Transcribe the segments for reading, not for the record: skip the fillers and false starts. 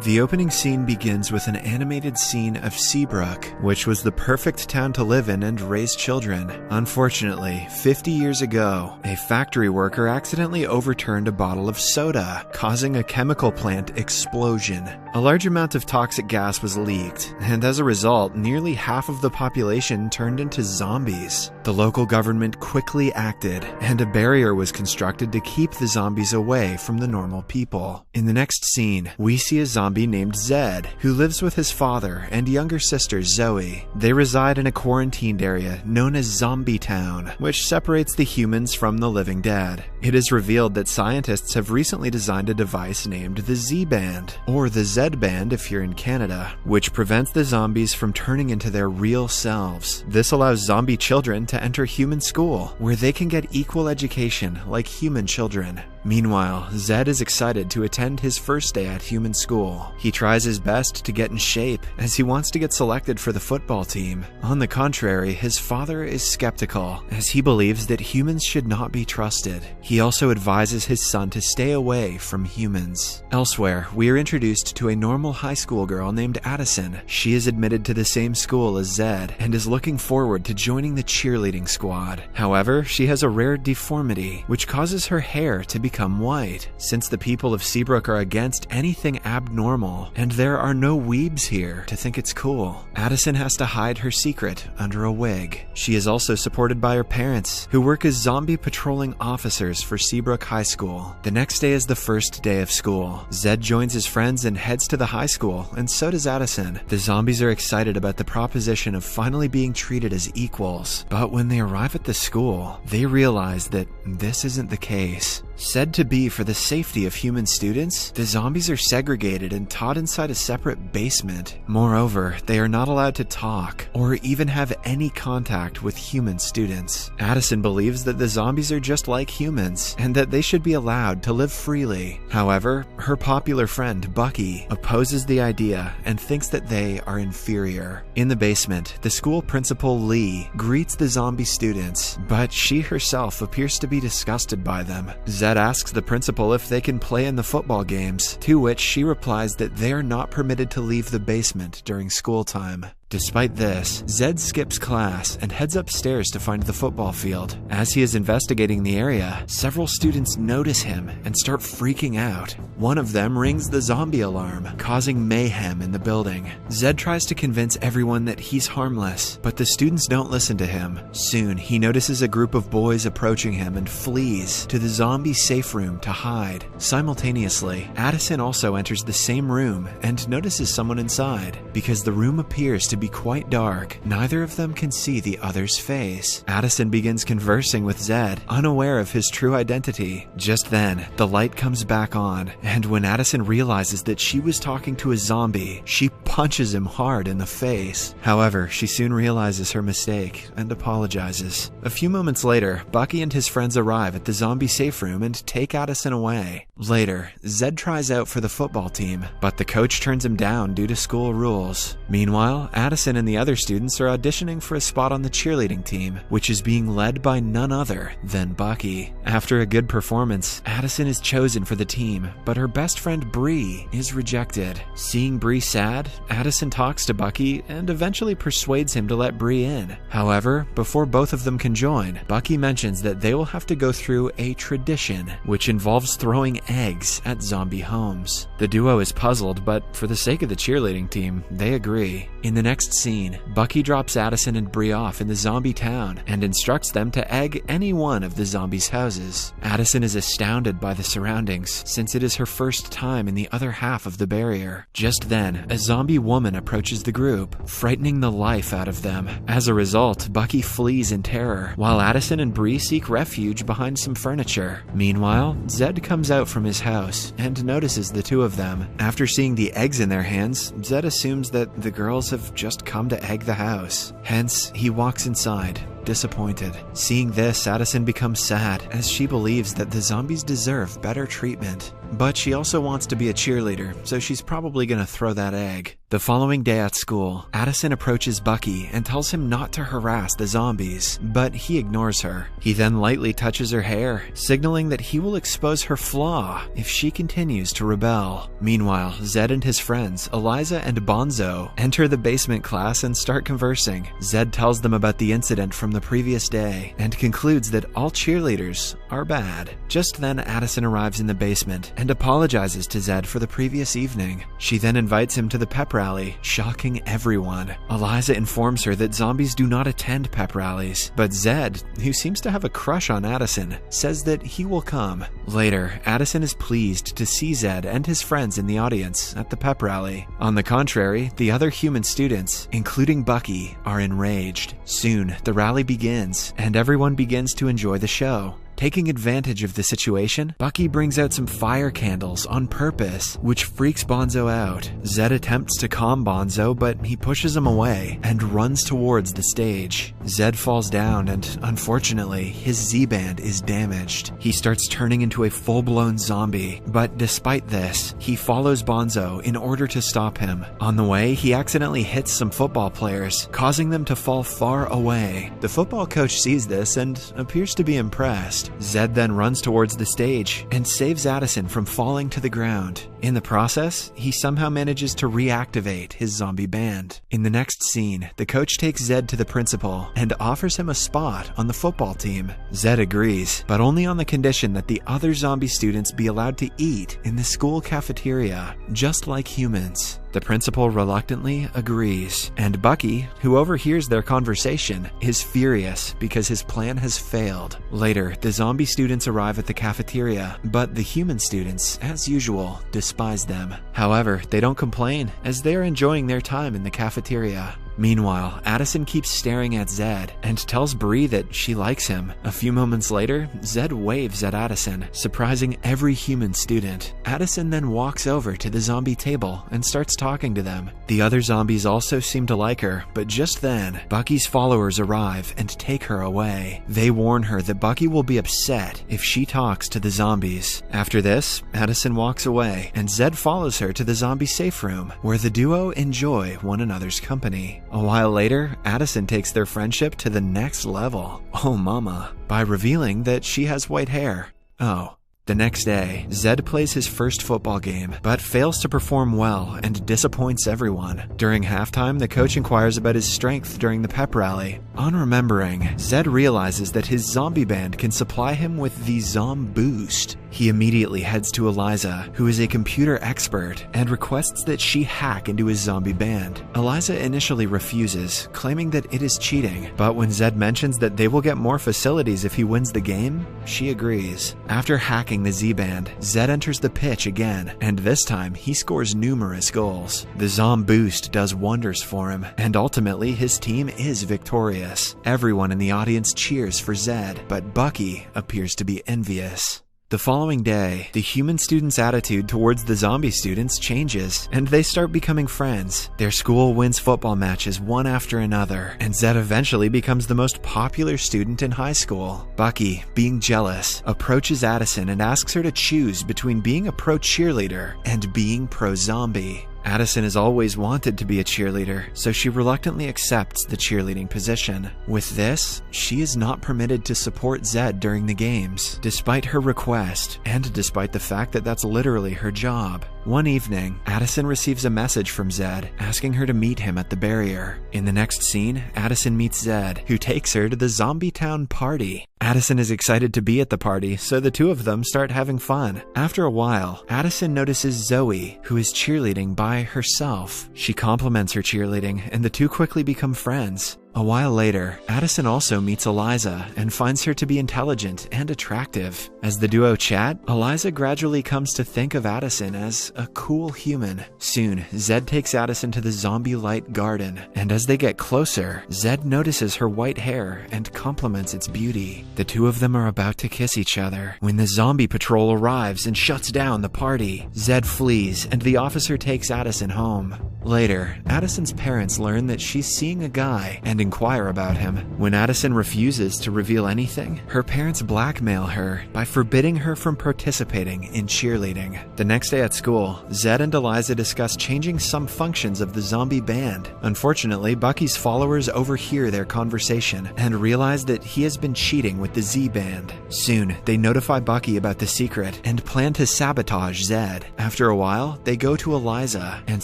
The opening scene begins with an animated scene of Seabrook, which was the perfect town to live in and raise children. Unfortunately, 50 years ago, a factory worker accidentally overturned a bottle of soda, causing a chemical plant explosion. A large amount of toxic gas was leaked, and as a result, nearly half of the population turned into zombies. The local government quickly acted, and a barrier was constructed to keep the zombies away from the normal people. In the next scene, we see a zombie named Zed, who lives with his father and younger sister Zoe. They reside in a quarantined area known as Zombietown, which separates the humans from the living dead. It is revealed that scientists have recently designed a device named the Z-Band, or the Z-Band if you're in Canada, which prevents the zombies from turning into their real selves. This allows zombie children to enter human school, where they can get equal education like human children. Meanwhile, Zed is excited to attend his first day at human school. He tries his best to get in shape, as he wants to get selected for the football team. On the contrary, his father is skeptical, as he believes that humans should not be trusted. He also advises his son to stay away from humans. Elsewhere, we are introduced to a normal high school girl named Addison. She is admitted to the same school as Zed, and is looking forward to joining the cheerleading squad. However, she has a rare deformity, which causes her hair to become white. Since the people of Seabrook are against anything abnormal, and there are no weebs here to think it's cool, Addison has to hide her secret under a wig. She is also supported by her parents, who work as zombie patrolling officers for Seabrook High School. The next day is the first day of school. Zed joins his friends and heads to the high school, and so does Addison. The zombies are excited about the proposition of finally being treated as equals, but when they arrive at the school, they realize that this isn't the case. Said to be for the safety of human students, the zombies are segregated and taught inside a separate basement. Moreover, they are not allowed to talk or even have any contact with human students. Addison believes that the zombies are just like humans and that they should be allowed to live freely. However, her popular friend Bucky opposes the idea and thinks that they are inferior. In the basement, the school principal Lee greets the zombie students, but she herself appears to be disgusted by them. Zed asks the principal if they can play in the football games, to which she replies that they are not permitted to leave the basement during school time. Despite this, Zed skips class and heads upstairs to find the football field. As he is investigating the area, several students notice him and start freaking out. One of them rings the zombie alarm, causing mayhem in the building. Zed tries to convince everyone that he's harmless, but the students don't listen to him. Soon, he notices a group of boys approaching him and flees to the zombie safe room to hide. Simultaneously, Addison also enters the same room and notices someone inside. Because the room appears to be quite dark, neither of them can see the other's face. Addison begins conversing with Zed, unaware of his true identity. Just then, the light comes back on, and when Addison realizes that she was talking to a zombie, she punches him hard in the face. However, she soon realizes her mistake and apologizes. A few moments later, Bucky and his friends arrive at the zombie safe room and take Addison away. Later, Zed tries out for the football team, but the coach turns him down due to school rules. Meanwhile, Addison and the other students are auditioning for a spot on the cheerleading team, which is being led by none other than Bucky. After a good performance, Addison is chosen for the team, but her best friend Bree is rejected. Seeing Bree sad, Addison talks to Bucky and eventually persuades him to let Bree in. However, before both of them can join, Bucky mentions that they will have to go through a tradition, which involves throwing eggs at zombie homes. The duo is puzzled, but for the sake of the cheerleading team, they agree. In the next scene, Bucky drops Addison and Bree off in the zombie town and instructs them to egg any one of the zombies' houses. Addison is astounded by the surroundings, since it is her first time in the other half of the barrier. Just then, a zombie woman approaches the group, frightening the life out of them. As a result, Bucky flees in terror, while Addison and Bree seek refuge behind some furniture. Meanwhile, Zed comes out from his house and notices the two of them. After seeing the eggs in their hands, Zed assumes that the girls have just come to egg the house. Hence, he walks inside, disappointed. Seeing this, Addison becomes sad, as she believes that the zombies deserve better treatment. But she also wants to be a cheerleader, so she's probably gonna throw that egg. The following day at school, Addison approaches Bucky and tells him not to harass the zombies, but he ignores her. He then lightly touches her hair, signaling that he will expose her flaw if she continues to rebel. Meanwhile, Zed and his friends, Eliza and Bonzo, enter the basement class and start conversing. Zed tells them about the incident from the previous day and concludes that all cheerleaders are bad. Just then, Addison arrives in the basement and apologizes to Zed for the previous evening. She then invites him to the pep rally, shocking everyone. Eliza informs her that zombies do not attend pep rallies, but Zed, who seems to have a crush on Addison, says that he will come. Later, Addison is pleased to see Zed and his friends in the audience at the pep rally. On the contrary, the other human students, including Bucky, are enraged. Soon, the rally begins, and everyone begins to enjoy the show. Taking advantage of the situation, Bucky brings out some fire candles on purpose, which freaks Bonzo out. Zed attempts to calm Bonzo, but he pushes him away and runs towards the stage. Zed falls down and, unfortunately, his Z-band is damaged. He starts turning into a full-blown zombie, but despite this, he follows Bonzo in order to stop him. On the way, he accidentally hits some football players, causing them to fall far away. The football coach sees this and appears to be impressed. Zed then runs towards the stage and saves Addison from falling to the ground. In the process, he somehow manages to reactivate his zombie band. In the next scene, the coach takes Zed to the principal and offers him a spot on the football team. Zed agrees, but only on the condition that the other zombie students be allowed to eat in the school cafeteria, just like humans. The principal reluctantly agrees, and Bucky, who overhears their conversation, is furious because his plan has failed. Later, the zombie students arrive at the cafeteria, but the human students, as usual, despise them. However, they don't complain, as they are enjoying their time in the cafeteria. Meanwhile, Addison keeps staring at Zed and tells Bree that she likes him. A few moments later, Zed waves at Addison, surprising every human student. Addison then walks over to the zombie table and starts talking to them. The other zombies also seem to like her, but just then, Bucky's followers arrive and take her away. They warn her that Bucky will be upset if she talks to the zombies. After this, Addison walks away, and Zed follows her to the zombie safe room, where the duo enjoy one another's company. A while later, Addison takes their friendship to the next level. Oh mama. By revealing that she has white hair. Oh. The next day, Zed plays his first football game, but fails to perform well and disappoints everyone. During halftime, the coach inquires about his strength during the pep rally. On remembering, Zed realizes that his zombie band can supply him with the Zom Boost. He immediately heads to Eliza, who is a computer expert, and requests that she hack into his zombie band. Eliza initially refuses, claiming that it is cheating, but when Zed mentions that they will get more facilities if he wins the game, she agrees. After hacking the Z-band, Zed enters the pitch again, and this time he scores numerous goals. The Zom Boost does wonders for him, and ultimately his team is victorious. Everyone in the audience cheers for Zed, but Bucky appears to be envious. The following day, the human students' attitude towards the zombie students changes, and they start becoming friends. Their school wins football matches one after another, and Zed eventually becomes the most popular student in high school. Bucky, being jealous, approaches Addison and asks her to choose between being a pro-cheerleader and being pro-zombie. Addison has always wanted to be a cheerleader, so she reluctantly accepts the cheerleading position. With this, she is not permitted to support Zed during the games, despite her request, and despite the fact that that's literally her job. One evening, Addison receives a message from Zed, asking her to meet him at the barrier. In the next scene, Addison meets Zed, who takes her to the Zombietown party. Addison is excited to be at the party, so the two of them start having fun. After a while, Addison notices Zoe, who is cheerleading by herself. She compliments her cheerleading, and the two quickly become friends. A while later, Addison also meets Eliza and finds her to be intelligent and attractive. As the duo chat, Eliza gradually comes to think of Addison as a cool human. Soon, Zed takes Addison to the zombie light garden, and as they get closer, Zed notices her white hair and compliments its beauty. The two of them are about to kiss each other when the zombie patrol arrives and shuts down the party. Zed flees, and the officer takes Addison home. Later, Addison's parents learn that she's seeing a guy and inquire about him. When Addison refuses to reveal anything, her parents blackmail her by forbidding her from participating in cheerleading. The next day at school, Zed and Eliza discuss changing some functions of the zombie band. Unfortunately, Bucky's followers overhear their conversation and realize that he has been cheating with the Z band. Soon, they notify Bucky about the secret and plan to sabotage Zed. After a while, they go to Eliza and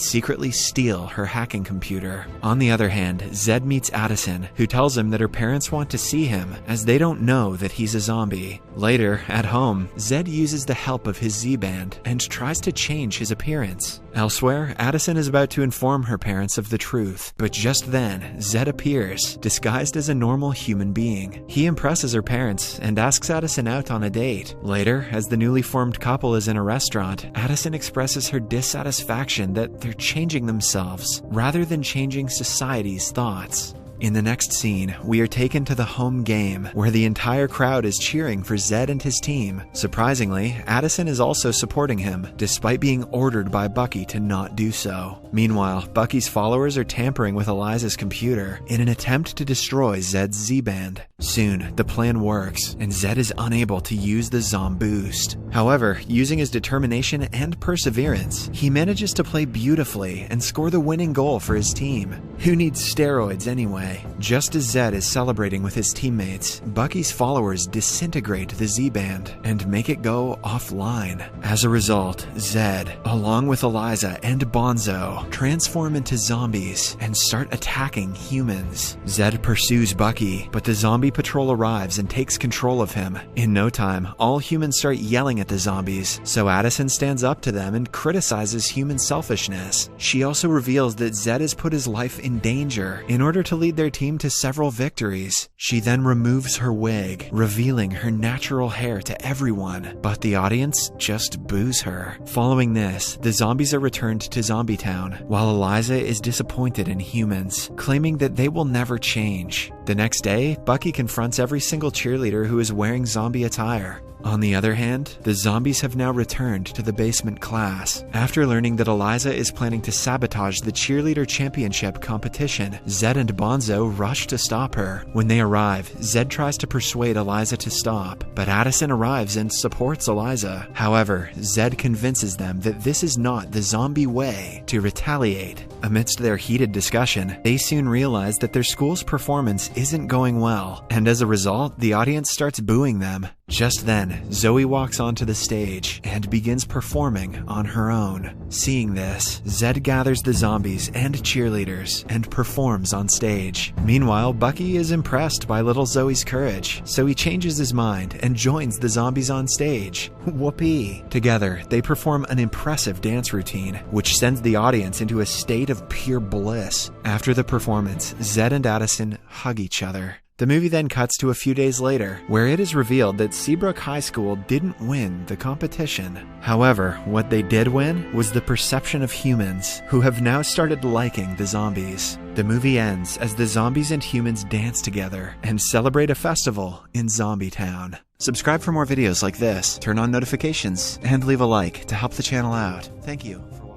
secretly steal her hacking computer. On the other hand, Zed meets Addison, who tells him that her parents want to see him as they don't know that he's a zombie. Later, at home, Zed uses the help of his Z-band and tries to change his appearance. Elsewhere, Addison is about to inform her parents of the truth, but just then, Zed appears, disguised as a normal human being. He impresses her parents and asks Addison out on a date. Later, as the newly formed couple is in a restaurant, Addison expresses her dissatisfaction that they're changing themselves rather than changing society's thoughts. In the next scene, we are taken to the home game, where the entire crowd is cheering for Zed and his team. Surprisingly, Addison is also supporting him, despite being ordered by Bucky to not do so. Meanwhile, Bucky's followers are tampering with Eliza's computer in an attempt to destroy Zed's Z-band. Soon, the plan works, and Zed is unable to use the Zomboost. However, using his determination and perseverance, he manages to play beautifully and score the winning goal for his team. Who needs steroids anyway? Just as Zed is celebrating with his teammates, Bucky's followers disintegrate the Z-band and make it go offline. As a result, Zed, along with Eliza and Bonzo, transform into zombies and start attacking humans. Zed pursues Bucky, but the zombie patrol arrives and takes control of him. In no time, all humans start yelling at the zombies, so Addison stands up to them and criticizes human selfishness. She also reveals that Zed has put his life in danger in order to lead their team to several victories. She then removes her wig, revealing her natural hair to everyone, but the audience just boos her. Following this, the zombies are returned to Zombietown, while Eliza is disappointed in humans, claiming that they will never change. The next day, Bucky confronts every single cheerleader who is wearing zombie attire. On the other hand, the zombies have now returned to the basement class. After learning that Eliza is planning to sabotage the cheerleader championship competition, Zed and Bonzo rush to stop her. When they arrive, Zed tries to persuade Eliza to stop, but Addison arrives and supports Eliza. However, Zed convinces them that this is not the zombie way to retaliate. Amidst their heated discussion, they soon realize that their school's performance isn't going well, and as a result, the audience starts booing them. Just then, Zoe walks onto the stage and begins performing on her own. Seeing this, Zed gathers the zombies and cheerleaders and performs on stage. Meanwhile, Bucky is impressed by little Zoe's courage, so he changes his mind and joins the zombies on stage. Whoopee! Together, they perform an impressive dance routine, which sends the audience into a state of pure bliss. After the performance, Zed and Addison hug each other. The movie then cuts to a few days later, where it is revealed that Seabrook High School didn't win the competition. However, what they did win was the perception of humans, who have now started liking the zombies. The movie ends as the zombies and humans dance together and celebrate a festival in Zombietown. Subscribe for more videos like this, turn on notifications, and leave a like to help the channel out. Thank you for watching.